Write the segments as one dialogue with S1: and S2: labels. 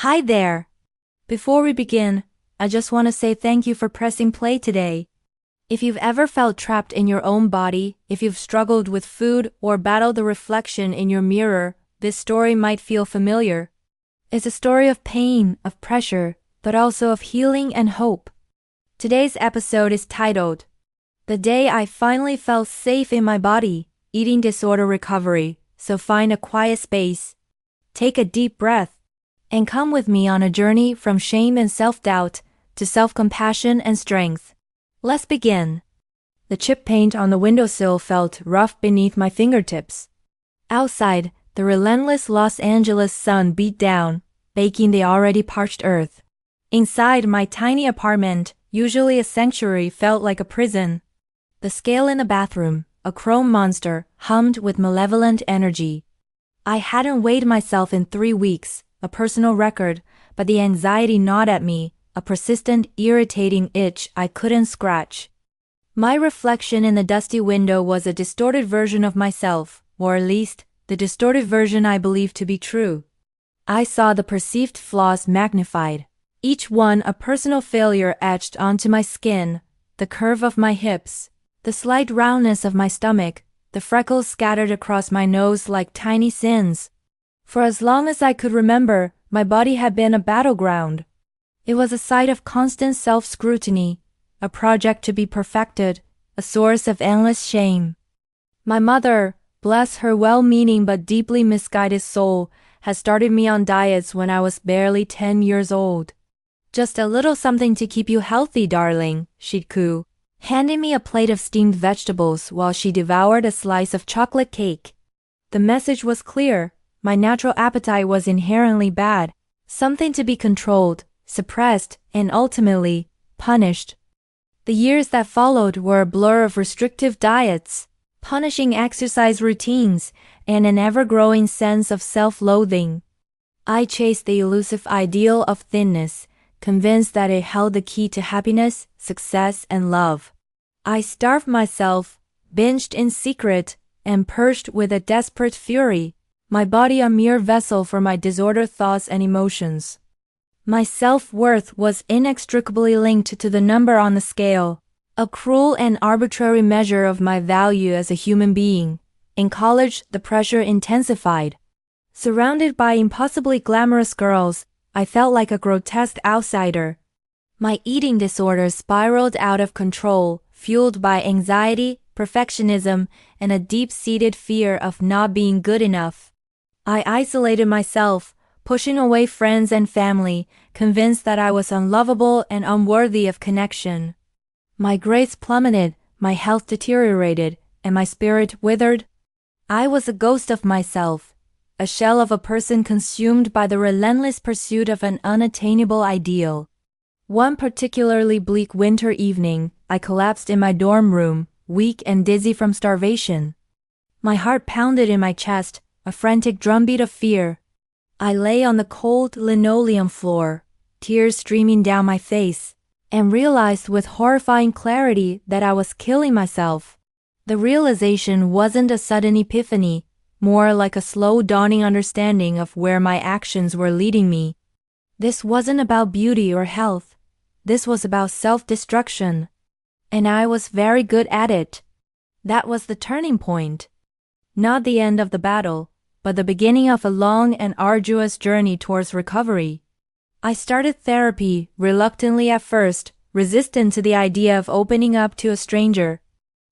S1: Hi there! Before we begin, I just want to say thank you for pressing play today. If you've ever felt trapped in your own body, if you've struggled with food or battled the reflection in your mirror, this story might feel familiar. It's a story of pain, of pressure, but also of healing and hope. Today's episode is titled, "The Day I Finally Felt Safe in My Body, Eating Disorder Recovery." So find a quiet space, take a deep breath, and come with me on a journey from shame and self-doubt to self-compassion and strength. Let's begin. The chip paint on the windowsill felt rough beneath my fingertips. Outside, the relentless Los Angeles sun beat down, baking the already parched earth. Inside my tiny apartment, usually a sanctuary, felt like a prison. The scale in the bathroom, a chrome monster, hummed with malevolent energy. I hadn't weighed myself in 3 weeks, a personal record, but the anxiety gnawed at me, a persistent, irritating itch I couldn't scratch. My reflection in the dusty window was a distorted version of myself, or at least, the distorted version I believed to be true. I saw the perceived flaws magnified, each one a personal failure etched onto my skin, the curve of my hips, the slight roundness of my stomach, the freckles scattered across my nose like tiny sins. For as long as I could remember, my body had been a battleground. It was a site of constant self-scrutiny, a project to be perfected, a source of endless shame. My mother, bless her well-meaning but deeply misguided soul, had started me on diets when I was barely 10 years old. "Just a little something to keep you healthy, darling," she'd coo, handing me a plate of steamed vegetables while she devoured a slice of chocolate cake. The message was clear. My natural appetite was inherently bad, something to be controlled, suppressed, and ultimately, punished. The years that followed were a blur of restrictive diets, punishing exercise routines, and an ever-growing sense of self-loathing. I chased the elusive ideal of thinness, convinced that it held the key to happiness, success, and love. I starved myself, binged in secret, and purged with a desperate fury, my body a mere vessel for my disordered thoughts and emotions. My self-worth was inextricably linked to the number on the scale, a cruel and arbitrary measure of my value as a human being. In college, the pressure intensified. Surrounded by impossibly glamorous girls, I felt like a grotesque outsider. My eating disorder spiraled out of control, fueled by anxiety, perfectionism, and a deep-seated fear of not being good enough. I isolated myself, pushing away friends and family, convinced that I was unlovable and unworthy of connection. My grades plummeted, my health deteriorated, and my spirit withered. I was a ghost of myself, a shell of a person consumed by the relentless pursuit of an unattainable ideal. One particularly bleak winter evening, I collapsed in my dorm room, weak and dizzy from starvation. My heart pounded in my chest, a frantic drumbeat of fear. I lay on the cold linoleum floor, tears streaming down my face, and realized with horrifying clarity that I was killing myself. The realization wasn't a sudden epiphany, more like a slow dawning understanding of where my actions were leading me. This wasn't about beauty or health. This was about self-destruction. And I was very good at it. That was the turning point. Not the end of the battle, but the beginning of a long and arduous journey towards recovery. I started therapy, reluctantly at first, resistant to the idea of opening up to a stranger.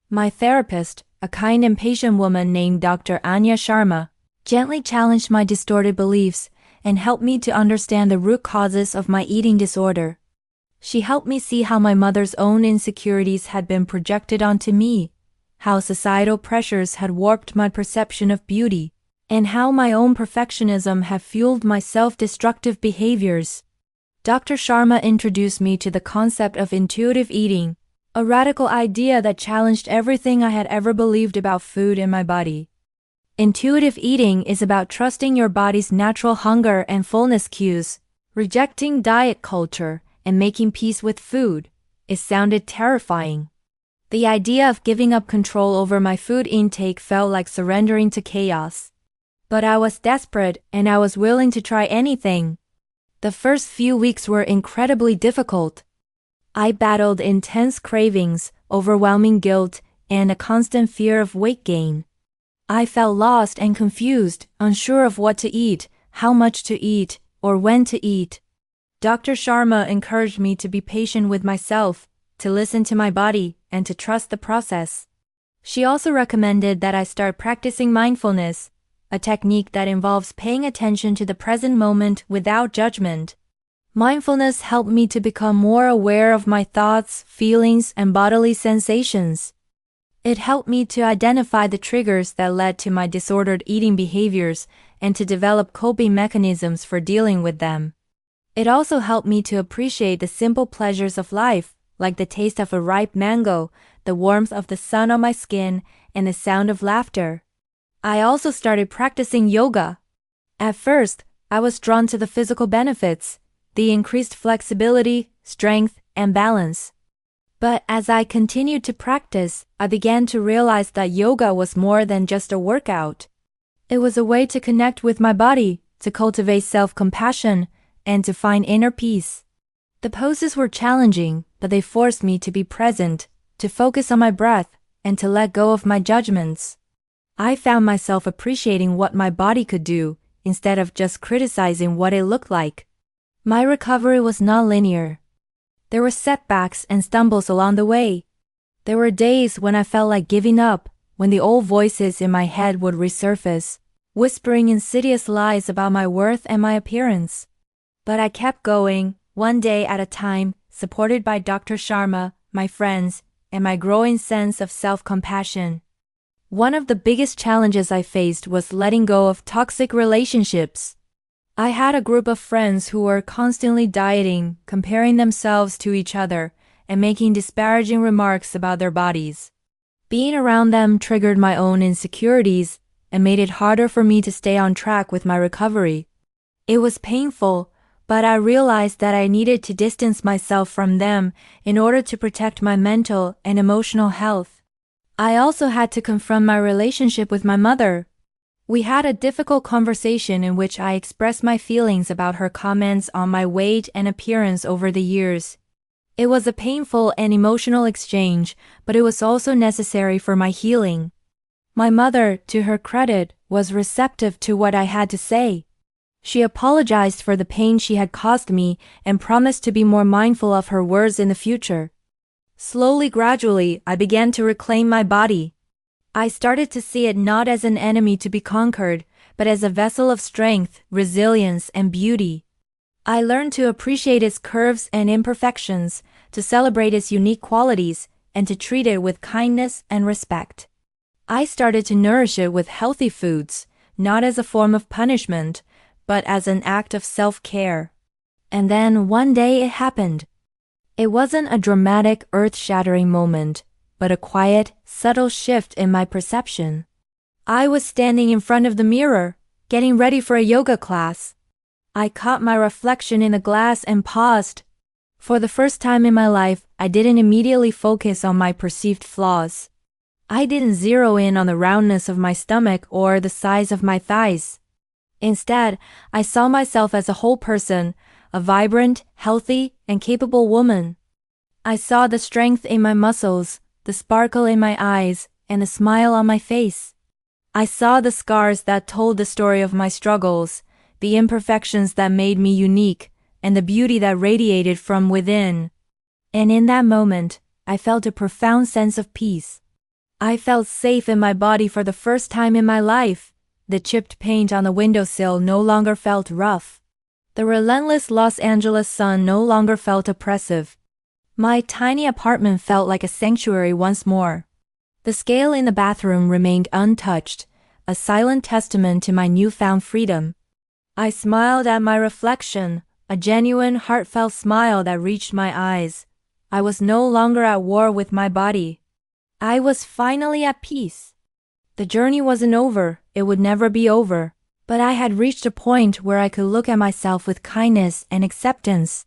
S1: My therapist, a kind and patient woman named Dr. Anya Sharma, gently challenged my distorted beliefs and helped me to understand the root causes of my eating disorder. She helped me see how my mother's own insecurities had been projected onto me, how societal pressures had warped my perception of beauty, and how my own perfectionism had fueled my self-destructive behaviors. Dr. Sharma introduced me to the concept of intuitive eating, a radical idea that challenged everything I had ever believed about food and my body. Intuitive eating is about trusting your body's natural hunger and fullness cues, rejecting diet culture, and making peace with food. It sounded terrifying. The idea of giving up control over my food intake felt like surrendering to chaos. But I was desperate and I was willing to try anything. The first few weeks were incredibly difficult. I battled intense cravings, overwhelming guilt, and a constant fear of weight gain. I felt lost and confused, unsure of what to eat, how much to eat, or when to eat. Dr. Sharma encouraged me to be patient with myself, to listen to my body, and to trust the process. She also recommended that I start practicing mindfulness, a technique that involves paying attention to the present moment without judgment. Mindfulness helped me to become more aware of my thoughts, feelings, and bodily sensations. It helped me to identify the triggers that led to my disordered eating behaviors and to develop coping mechanisms for dealing with them. It also helped me to appreciate the simple pleasures of life, like the taste of a ripe mango, the warmth of the sun on my skin, and the sound of laughter. I also started practicing yoga. At first, I was drawn to the physical benefits, the increased flexibility, strength, and balance. But as I continued to practice, I began to realize that yoga was more than just a workout. It was a way to connect with my body, to cultivate self-compassion, and to find inner peace. The poses were challenging, but they forced me to be present, to focus on my breath, and to let go of my judgments. I found myself appreciating what my body could do, instead of just criticizing what it looked like. My recovery was not linear. There were setbacks and stumbles along the way. There were days when I felt like giving up, when the old voices in my head would resurface, whispering insidious lies about my worth and my appearance. But I kept going, one day at a time, supported by Dr. Sharma, my friends, and my growing sense of self-compassion. One of the biggest challenges I faced was letting go of toxic relationships. I had a group of friends who were constantly dieting, comparing themselves to each other, and making disparaging remarks about their bodies. Being around them triggered my own insecurities and made it harder for me to stay on track with my recovery. It was painful, but I realized that I needed to distance myself from them in order to protect my mental and emotional health. I also had to confront my relationship with my mother. We had a difficult conversation in which I expressed my feelings about her comments on my weight and appearance over the years. It was a painful and emotional exchange, but it was also necessary for my healing. My mother, to her credit, was receptive to what I had to say. She apologized for the pain she had caused me and promised to be more mindful of her words in the future. Slowly, gradually, I began to reclaim my body. I started to see it not as an enemy to be conquered, but as a vessel of strength, resilience, and beauty. I learned to appreciate its curves and imperfections, to celebrate its unique qualities, and to treat it with kindness and respect. I started to nourish it with healthy foods, not as a form of punishment, but as an act of self-care. And then one day it happened. It wasn't a dramatic, earth-shattering moment, but a quiet, subtle shift in my perception. I was standing in front of the mirror, getting ready for a yoga class. I caught my reflection in the glass and paused. For the first time in my life, I didn't immediately focus on my perceived flaws. I didn't zero in on the roundness of my stomach or the size of my thighs. Instead, I saw myself as a whole person, a vibrant, healthy, and capable woman. I saw the strength in my muscles, the sparkle in my eyes, and the smile on my face. I saw the scars that told the story of my struggles, the imperfections that made me unique, and the beauty that radiated from within. And in that moment, I felt a profound sense of peace. I felt safe in my body for the first time in my life. The chipped paint on the windowsill no longer felt rough. The relentless Los Angeles sun no longer felt oppressive. My tiny apartment felt like a sanctuary once more. The scale in the bathroom remained untouched, a silent testament to my newfound freedom. I smiled at my reflection, a genuine, heartfelt smile that reached my eyes. I was no longer at war with my body. I was finally at peace. The journey wasn't over, it would never be over, but I had reached a point where I could look at myself with kindness and acceptance.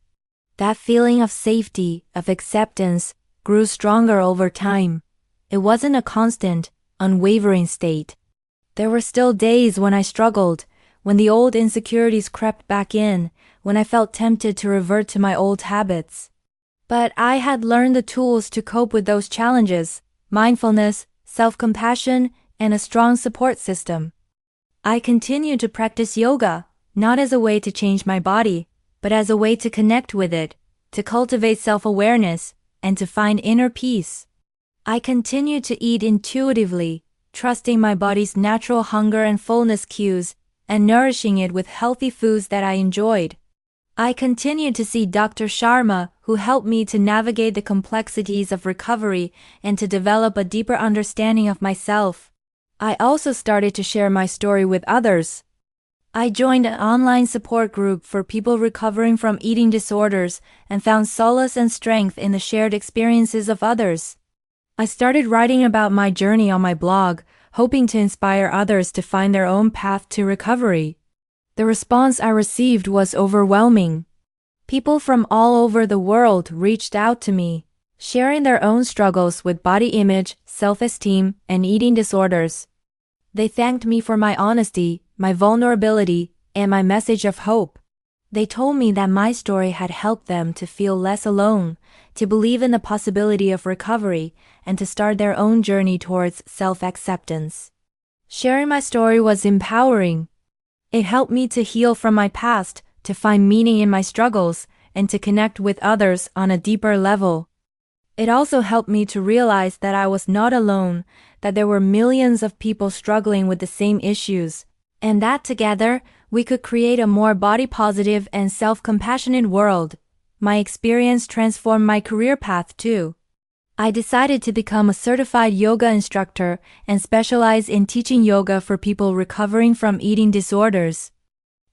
S1: That feeling of safety, of acceptance, grew stronger over time. It wasn't a constant, unwavering state. There were still days when I struggled, when the old insecurities crept back in, when I felt tempted to revert to my old habits. But I had learned the tools to cope with those challenges: mindfulness, self-compassion, and a strong support system. I continued to practice yoga, not as a way to change my body, but as a way to connect with it, to cultivate self-awareness, and to find inner peace. I continued to eat intuitively, trusting my body's natural hunger and fullness cues, and nourishing it with healthy foods that I enjoyed. I continued to see Dr. Sharma, who helped me to navigate the complexities of recovery and to develop a deeper understanding of myself. I also started to share my story with others. I joined an online support group for people recovering from eating disorders and found solace and strength in the shared experiences of others. I started writing about my journey on my blog, hoping to inspire others to find their own path to recovery. The response I received was overwhelming. People from all over the world reached out to me, sharing their own struggles with body image, self-esteem, and eating disorders. They thanked me for my honesty, my vulnerability, and my message of hope. They told me that my story had helped them to feel less alone, to believe in the possibility of recovery, and to start their own journey towards self-acceptance. Sharing my story was empowering. It helped me to heal from my past, to find meaning in my struggles, and to connect with others on a deeper level. It also helped me to realize that I was not alone, that there were millions of people struggling with the same issues, and that together, we could create a more body-positive and self-compassionate world. My experience transformed my career path too. I decided to become a certified yoga instructor and specialize in teaching yoga for people recovering from eating disorders.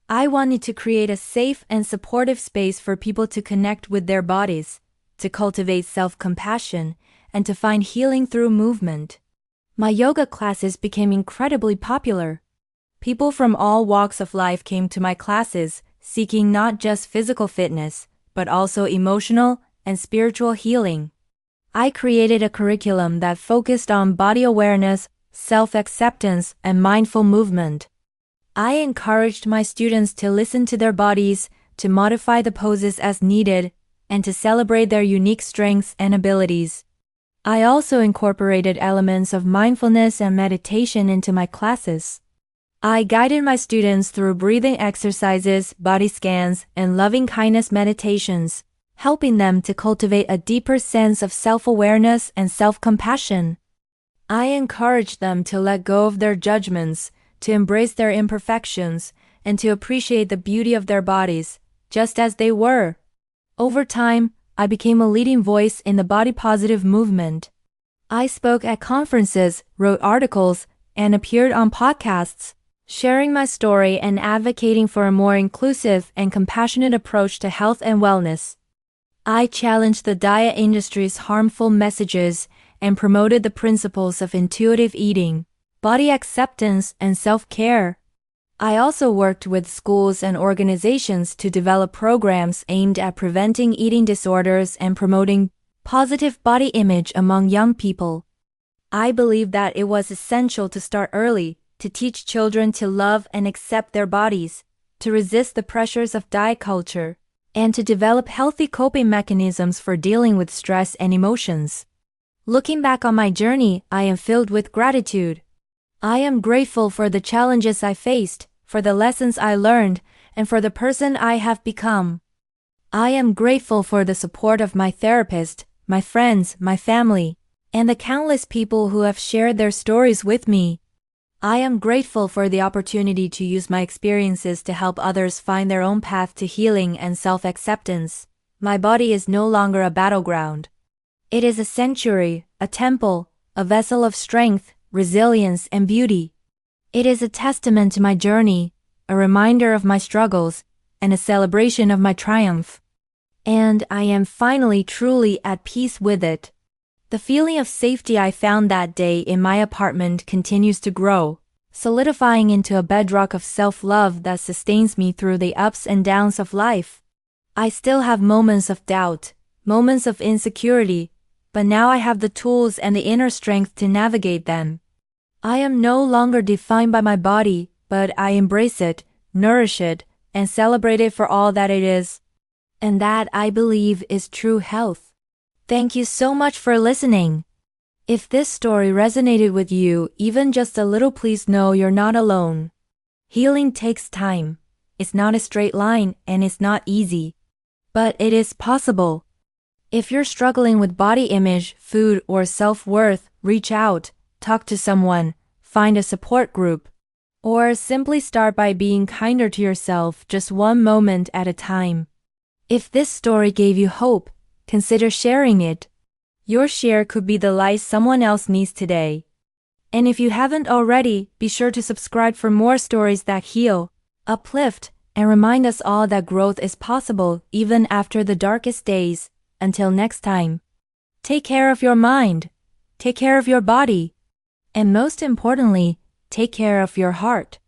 S1: I wanted to create a safe and supportive space for people to connect with their bodies, to cultivate self-compassion, and to find healing through movement. My yoga classes became incredibly popular. People from all walks of life came to my classes, seeking not just physical fitness, but also emotional and spiritual healing. I created a curriculum that focused on body awareness, self-acceptance, and mindful movement. I encouraged my students to listen to their bodies, to modify the poses as needed, and to celebrate their unique strengths and abilities. I also incorporated elements of mindfulness and meditation into my classes. I guided my students through breathing exercises, body scans, and loving-kindness meditations, helping them to cultivate a deeper sense of self-awareness and self-compassion. I encouraged them to let go of their judgments, to embrace their imperfections, and to appreciate the beauty of their bodies, just as they were. Over time, I became a leading voice in the body-positive movement. I spoke at conferences, wrote articles, and appeared on podcasts, sharing my story and advocating for a more inclusive and compassionate approach to health and wellness. I challenged the diet industry's harmful messages and promoted the principles of intuitive eating, body acceptance, and self-care. I also worked with schools and organizations to develop programs aimed at preventing eating disorders and promoting positive body image among young people. I believe that it was essential to start early, to teach children to love and accept their bodies, to resist the pressures of diet culture, and to develop healthy coping mechanisms for dealing with stress and emotions. Looking back on my journey, I am filled with gratitude. I am grateful for the challenges I faced, for the lessons I learned, and for the person I have become. I am grateful for the support of my therapist, my friends, my family, and the countless people who have shared their stories with me. I am grateful for the opportunity to use my experiences to help others find their own path to healing and self-acceptance. My body is no longer a battleground. It is a sanctuary, a temple, a vessel of strength, resilience, and beauty. It is a testament to my journey, a reminder of my struggles, and a celebration of my triumph. And I am finally truly at peace with it. The feeling of safety I found that day in my apartment continues to grow, solidifying into a bedrock of self-love that sustains me through the ups and downs of life. I still have moments of doubt, moments of insecurity, but now I have the tools and the inner strength to navigate them. I am no longer defined by my body, but I embrace it, nourish it, and celebrate it for all that it is. And that, I believe, is true health. Thank you so much for listening. If this story resonated with you even just a little, please know you're not alone. Healing takes time. It's not a straight line and it's not easy. But it is possible. If you're struggling with body image, food, or self-worth, reach out, talk to someone, find a support group. Or simply start by being kinder to yourself just one moment at a time. If this story gave you hope, consider sharing it. Your share could be the light someone else needs today. And if you haven't already, be sure to subscribe for more stories that heal, uplift, and remind us all that growth is possible even after the darkest days. Until next time, take care of your mind, take care of your body, and most importantly, take care of your heart.